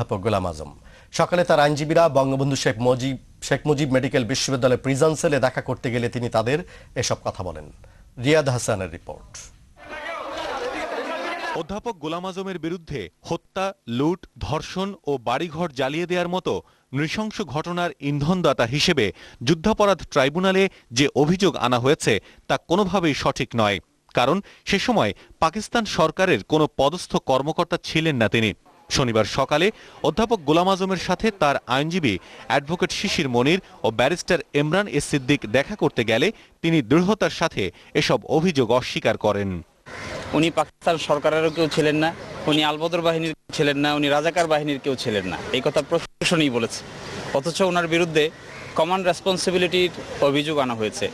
অধ্যাপক গোলাম আজম সকালে তার আইনজীবীরা বঙ্গবন্ধু শেখ মুজিব মেডিকেল বিশ্ববিদ্যালয়ের প্রিজন সেলে দেখা করতে গেলে তিনি তাদের এসব কথা বলেন। রিয়াদ হাসানের রিপোর্ট। অধ্যাপক গোলাম আজমের বিরুদ্ধে হত্যা, লুট, ধর্ষণ ও বাড়িঘর জ্বালিয়ে দেওয়ার মতো নৃশংস ঘটনার ইন্ধনদাতা হিসেবে যুদ্ধাপরাধ ট্রাইব্যুনালে যে অভিযোগ আনা হয়েছে তা কোনোভাবেই সঠিক নয়। কারণ সে সময় পাকিস্তান সরকারের কোনো পদস্থ কর্মকর্তা ছিলেন না তিনি। শনিবার সকালে অধ্যাপক গোলাম আজমের সাথে তার আইনজীবী অ্যাডভোকেট শিশির মনির ও ব্যারিস্টার ইমরান সিদ্দিক দেখা করতে গেলে তিনি দৃঢ়তার সাথে এসব অভিযোগ অস্বীকার করেন। উনি পাকিস্তান সরকারেরও কেউ ছিলেন না, উনি আলবদর বাহিনীর ছিলেন না, উনি রাজাকার বাহিনীর কেউ ছিলেন না, এই কথা প্রশাসনই বলেছে। অথচ ওনার বিরুদ্ধে কমান্ড রেসপন্সিবিলিটির অভিযোগ আনা হয়েছে।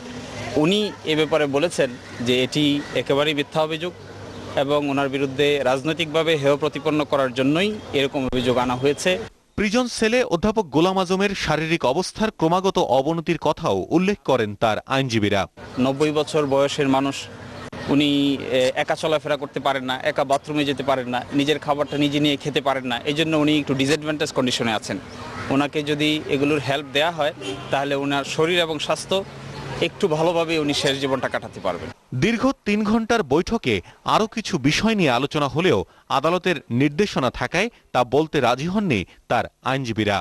উনি এ ব্যাপারে বলেছেন যে এটি একেবারেই মিথ্যা অভিযোগ এবং ওনার বিরুদ্ধে রাজনৈতিকভাবে হেয় প্রতিপন্ন করার জন্যই এরকম অভিযোগ আনা হয়েছে। প্রিজন সেলে অধ্যাপক গোলাম আজমের শারীরিক অবস্থার ক্রমাগত অবনতির কথাও উল্লেখ করেন তার আইনজীবীরা। 90 বছর বয়সের মানুষ, উনি একা চলাফেরা করতে পারেন না, একা বাথরুমে যেতে পারেন না, নিজের খাবারটা নিজে নিয়ে খেতে পারেন না, এই জন্য উনি একটু ডিসঅ্যাডভান্টেজ কন্ডিশনে আছেন। ওনাকে যদি এগুলোর হেল্প দেয়া হয় তাহলে ওনার শরীর এবং স্বাস্থ্য একটু ভালোভাবে উনি শেষ জীবনটা কাটাতে পারবেন। দীর্ঘ 3 ঘন্টার বৈঠকে আরও কিছু বিষয় নিয়ে আলোচনা হলেও আদালতের নির্দেশনা থাকায় তা বলতে রাজি হননি তার আইনজীবীরা।